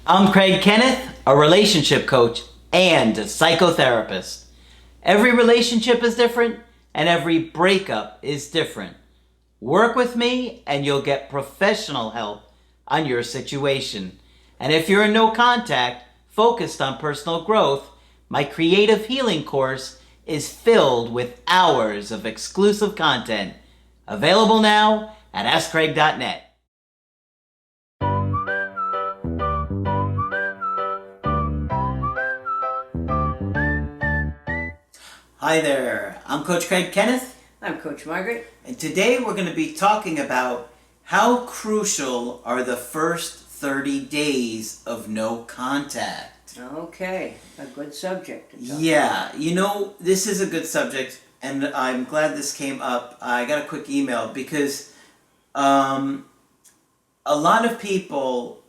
I'm Craig Kenneth, a relationship coach and a psychotherapist. Every relationship is different and every breakup is different. Work with me and you'll get professional help on your situation. And if you're in no contact, focused on personal growth, my creative healing course is filled with hours of exclusive content. Available now at AskCraig.net. Hi there, I'm Coach Craig Kenneth. I'm Coach Margaret. And today we're going to be talking about how crucial are the first 30 days of no contact. Okay, a good subject. Yeah, this is a good subject, and I'm glad this came up. I got a quick email because a lot of people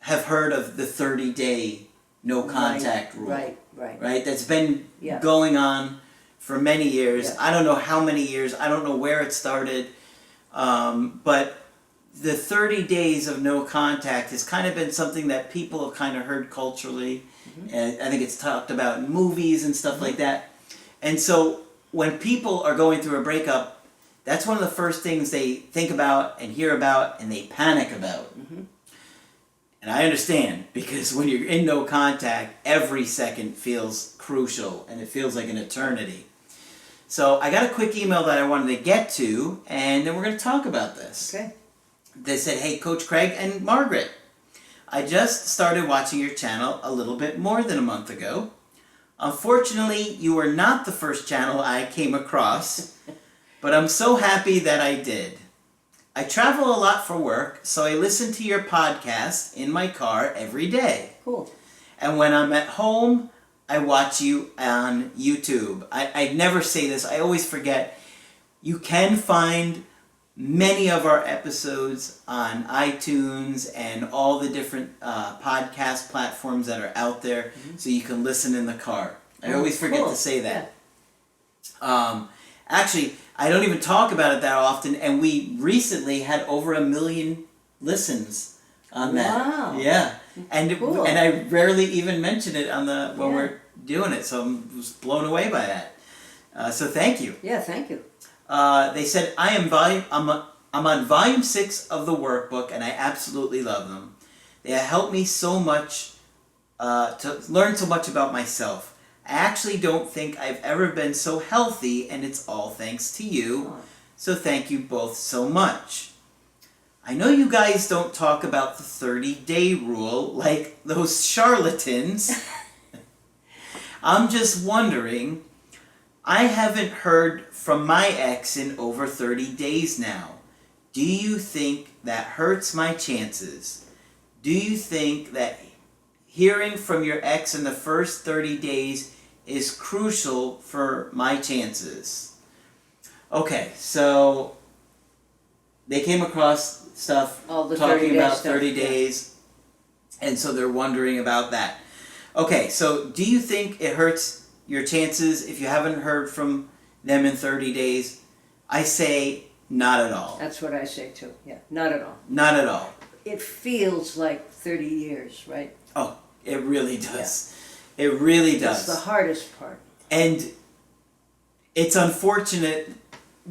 have heard of the 30-day no contact rule. Right? That's been going on for many years. Yeah. I don't know how many years. I don't know where it started. But the 30 days of no contact has kind of been something that people have kind of heard culturally. Mm-hmm. And I think it's talked about in movies and stuff like that. And so when people are going through a breakup, that's one of the first things they think about and hear about and they panic about. Mm-hmm. And I understand, because when you're in no contact, every second feels crucial and it feels like an eternity. So I got a quick email that I wanted to get to, and then we're going to talk about this. Okay. They said, "Hey, Coach Craig and Margaret, I just started watching your channel a little bit more than a month ago. Unfortunately, you were not the first channel I came across, but I'm so happy that I did. I travel a lot for work, so I listen to your podcast in my car every day. Cool. And when I'm at home, I watch you on YouTube." I never say this, I always forget. You can find many of our episodes on iTunes and all the different podcast platforms that are out there, so you can listen in the car. I always forget to say that. Yeah. Actually, I don't even talk about it that often, and we recently had over 1 million listens on that. Wow. Yeah. And cool. And I rarely even mention it on when we're doing it, so I was blown away by that. So thank you. Yeah, thank you. They said, I'm on volume 6 of the workbook, and I absolutely love them. They helped me so much to learn so much about myself. I actually don't think I've ever been so healthy, and it's all thanks to you. So thank you both so much. I know you guys don't talk about the 30-day rule like those charlatans. I'm just wondering, I haven't heard from my ex in over 30 days now. Do you think that hurts my chances? Do you think that hearing from your ex in the first 30 days is crucial for my chances? Okay, so they came across stuff talking about 30 days, and so they're wondering about that. Okay, so do you think it hurts your chances if you haven't heard from them in 30 days? I say not at all. That's what I say too. Yeah, not at all. Not at all. It feels like 30 years, right? Oh, it really does. Yeah. It really does. It's the hardest part. And it's unfortunate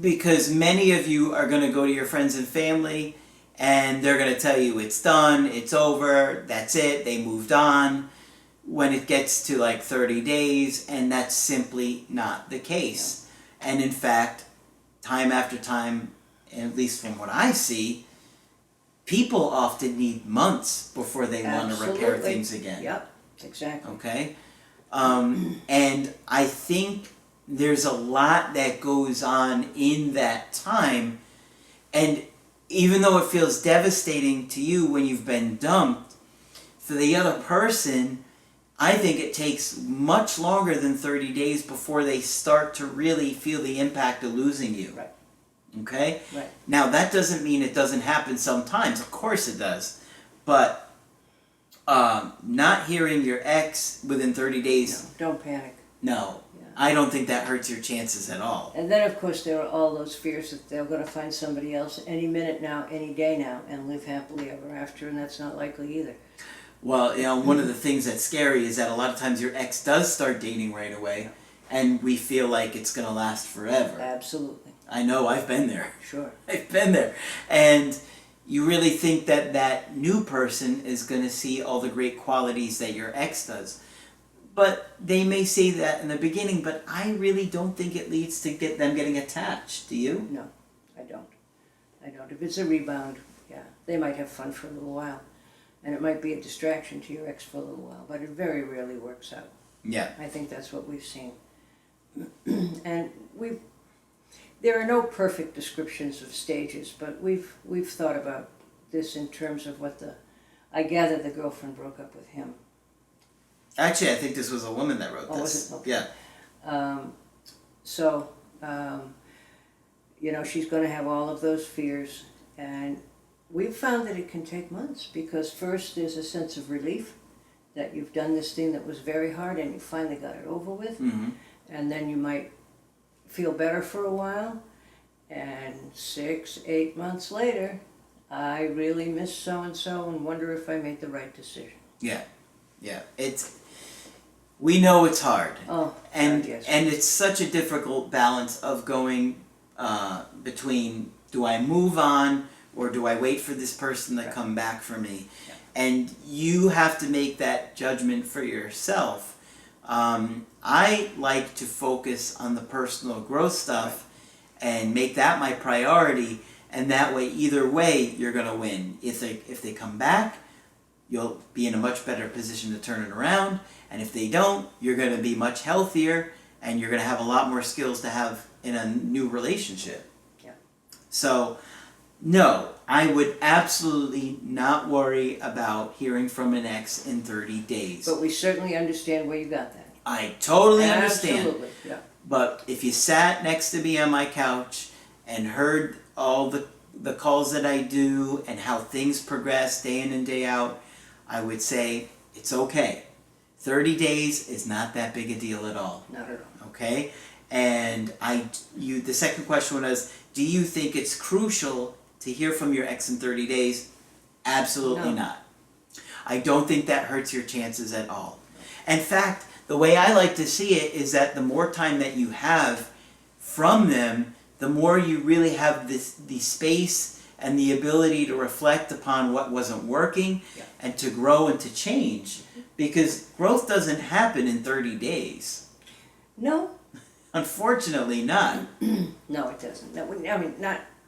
because many of you are going to go to your friends and family and they're going to tell you it's done, it's over, that's it, they moved on, when it gets to like 30 days, and that's simply not the case. Yeah. And in fact, time after time, at least from what I see, people often need months before they want to repair things again. Yep, exactly. Okay? And I think there's a lot that goes on in that time, and even though it feels devastating to you when you've been dumped, for the other person, I think it takes much longer than 30 days before they start to really feel the impact of losing you. Right. Okay? Right. Now, that doesn't mean it doesn't happen sometimes. Of course it does. But not hearing your ex within 30 days... No, don't panic. No. I don't think that hurts your chances at all. And then, of course, there are all those fears that they're going to find somebody else any minute now, any day now, and live happily ever after, and that's not likely either. Well, one of the things that's scary is that a lot of times your ex does start dating right away, and we feel like it's going to last forever. Absolutely. I know, I've been there. Sure. I've been there. And you really think that that new person is going to see all the great qualities that your ex does. But they may say that in the beginning, but I really don't think it leads to them getting attached. Do you? No, I don't. I don't. If it's a rebound, yeah, they might have fun for a little while. And it might be a distraction to your ex for a little while, but it very rarely works out. Yeah. I think that's what we've seen. And there are no perfect descriptions of stages, but we've thought about this in terms of I gather the girlfriend broke up with him. Actually, I think this was a woman that wrote this. Was it? Okay. Yeah. So, she's going to have all of those fears, and we've found that it can take months, because first there's a sense of relief that you've done this thing that was very hard and you finally got it over with, Mm-hmm. and then you might feel better for a while, and 6-8 months later, I really miss so-and-so and wonder if I made the right decision. Yeah. We know it's hard. Oh, and God, yes. and it's such a difficult balance of going between, do I move on or do I wait for this person to Right. come back for me? Yeah. And you have to make that judgment for yourself. I like to focus on the personal growth stuff and make that my priority, and that way, either way, you're going to win. If they come back, you'll be in a much better position to turn it around, and if they don't, you're going to be much healthier, and you're going to have a lot more skills to have in a new relationship. Yeah. So, no, I would absolutely not worry about hearing from an ex in 30 days. But we certainly understand where you got that. I totally understand. Absolutely, yeah. But if you sat next to me on my couch and heard all the calls that I do and how things progress day in and day out, I would say it's okay. 30 days is not that big a deal at all. Not at all. Okay? And the second question was, do you think it's crucial to hear from your ex in 30 days? Absolutely No. not. I don't think that hurts your chances at all. In fact, the way I like to see it is that the more time that you have from them, the more you really have the space and the ability to reflect upon what wasn't working, Yeah. and to grow and to change. Because growth doesn't happen in 30 days. No, Unfortunately not. no, it doesn't. No, I mean,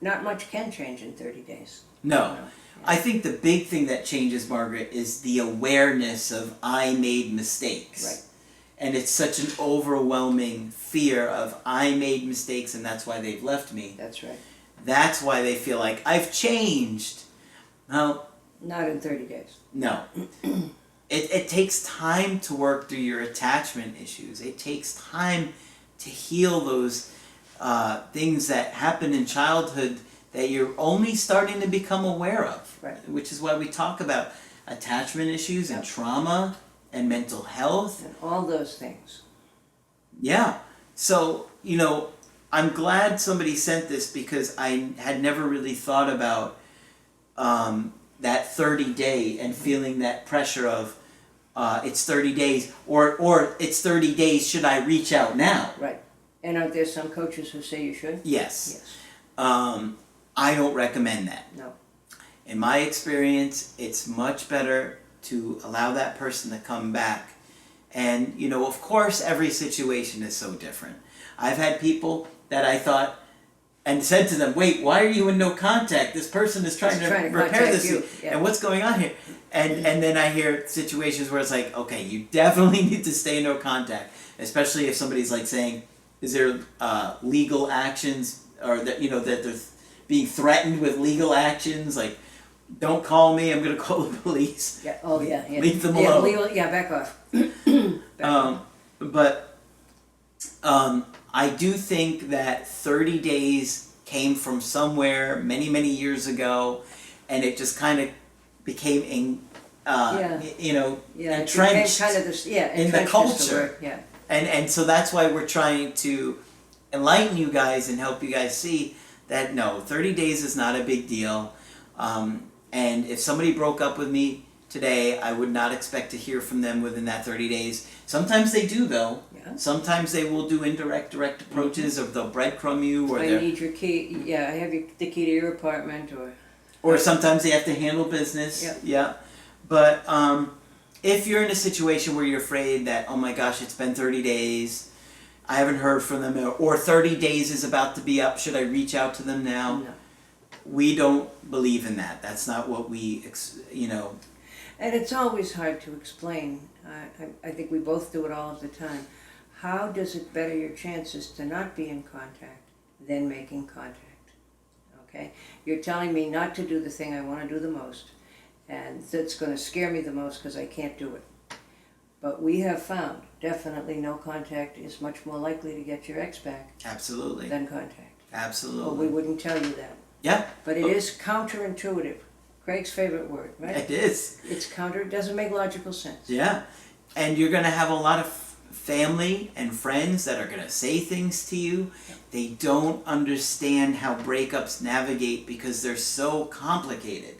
not much can change in 30 days. No. No. I think the big thing that changes, Margaret, is the awareness of I made mistakes. Right. And it's such an overwhelming fear of I made mistakes and that's why they've left me. That's right. That's why they feel like I've changed. Well, Not in 30 days. no. It takes time to work through your attachment issues. It takes time to heal those things that happen in childhood that you're only starting to become aware of. Right. Which is why we talk about attachment issues and Yep. trauma and mental health. And all those things. Yeah. So, I'm glad somebody sent this, because I had never really thought about that 30-day and feeling that pressure of it's 30 days or it's 30 days, should I reach out now? Right. And aren't there some coaches who say you should? Yes. Yes. I don't recommend that. No. In my experience, it's much better to allow that person to come back. And, of course, every situation is so different. I've had people that I thought and said to them, wait, why are you in no contact? This person is trying to repair contact this. you. Yeah. And what's going on here? And then I hear situations where it's like, okay, you definitely need to stay in no contact. Especially if somebody's like saying, is there legal actions, or that, that they're being threatened with legal actions, like, don't call me, I'm going to call the police. Yeah. Oh, yeah. Yeah. Leave them Yeah, alone. back off. Back off. But I do think that 30 days came from somewhere many, many years ago, and it just kind of became, Yeah, it entrenched became kind of this, in the entrenched is the culture. word, yeah. And so that's why we're trying to enlighten you guys and help you guys see that, no, 30 days is not a big deal. And if somebody broke up with me, today, I would not expect to hear from them within that 30 days. Sometimes they do, though. Yeah. Sometimes they will do direct approaches, or they'll breadcrumb you, or I they're... need your key. Yeah, I have the key to your apartment, or... Or sometimes they have to handle business. Yeah. Yeah. But if you're in a situation where you're afraid that, oh my gosh, it's been 30 days, I haven't heard from them, or 30 days is about to be up, should I reach out to them now? No. We don't believe in that. That's not what we, And it's always hard to explain. I think we both do it all of the time. How does it better your chances to not be in contact than making contact? Okay? You're telling me not to do the thing I want to do the most, and that's going to scare me the most because I can't do it. But we have found definitely no contact is much more likely to get your ex back Absolutely. than contact. Absolutely. Well, we wouldn't tell you that. Yeah. But it is counterintuitive. Craig's favorite word, right? It is. It's counter, it doesn't make logical sense. Yeah. And you're going to have a lot of family and friends that are going to say things to you. They don't understand how breakups navigate because they're so complicated,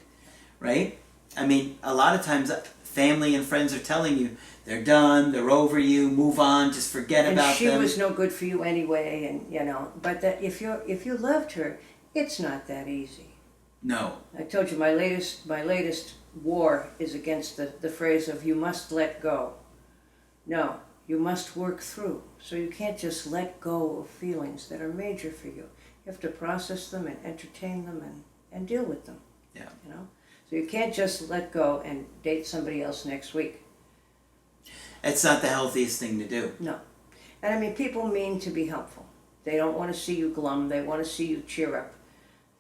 right? I mean, a lot of times family and friends are telling you they're done, they're over you, move on, just forget about them. And she was no good for you anyway, and but that if you loved her, it's not that easy. No. I told you my latest war is against the phrase of you must let go. No, you must work through. So you can't just let go of feelings that are major for you. You have to process them and entertain them and deal with them. Yeah. So you can't just let go and date somebody else next week. It's not the healthiest thing to do. No. And I mean, people mean to be helpful. They don't want to see you glum. They want to see you cheer up.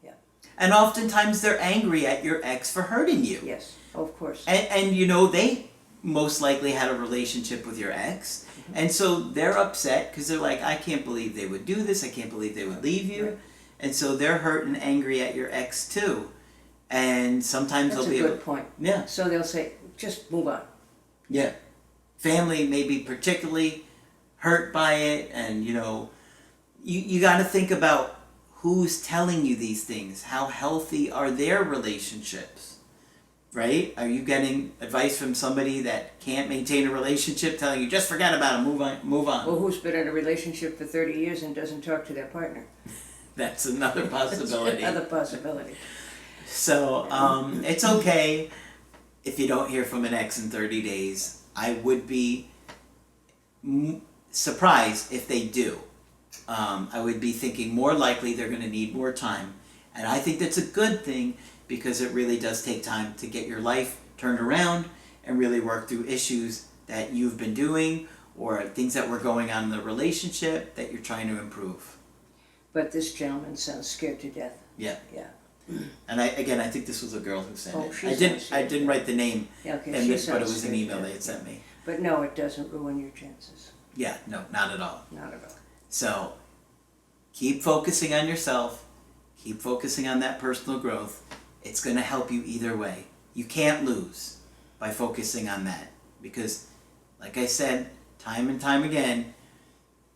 Yeah. And oftentimes they're angry at your ex for hurting you. Yes, of course. And they most likely had a relationship with your ex. Mm-hmm. And so they're upset because they're like, I can't believe they would do this. I can't believe they would leave you. Right. And so they're hurt and angry at your ex too. And sometimes That's they'll be a good point. Yeah. So they'll say, just move on. Yeah. Family may be particularly hurt by it, and you got to think about who's telling you these things. How healthy are their relationships? Right? Are you getting advice from somebody that can't maintain a relationship telling you just forget about it, move on? Well, who's been in a relationship for 30 years and doesn't talk to their partner? That's another possibility. That's another possibility. So it's okay if you don't hear from an ex in 30 days. I would be surprised if they do. I would be thinking more likely they're going to need more time. And I think that's a good thing because it really does take time to get your life turned around and really work through issues that you've been doing or things that were going on in the relationship that you're trying to improve. But this gentleman sounds scared to death. Yeah. Yeah. And I think this was a girl who sent it. She I didn't write the name, Yeah, okay, but it was an scared email to they death. had sent me. But no, it doesn't ruin your chances. Yeah, no, not at all. Not at all. So keep focusing on yourself. Keep focusing on that personal growth. It's going to help you either way. You can't lose by focusing on that because, like I said, time and time again,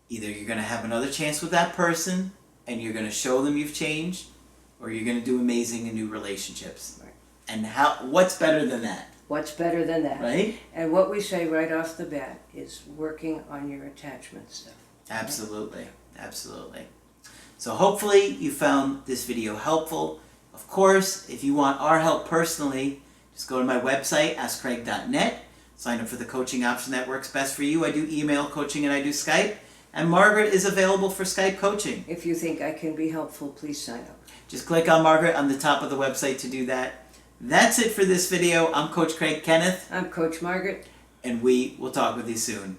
either you're going to have another chance with that person and you're going to show them you've changed, or you're going to do amazing in new relationships. Right. And what's better than that? What's better than that? Right? And what we say right off the bat is working on your attachment stuff. Absolutely. Absolutely. So hopefully you found this video helpful. Of course, if you want our help personally, just go to my website, askcraig.net. Sign up for the coaching option that works best for you. I do email coaching and I do Skype. And Margaret is available for Skype coaching. If you think I can be helpful, please sign up. Just click on Margaret on the top of the website to do that. That's it for this video. I'm Coach Craig Kenneth. I'm Coach Margaret. And we will talk with you soon.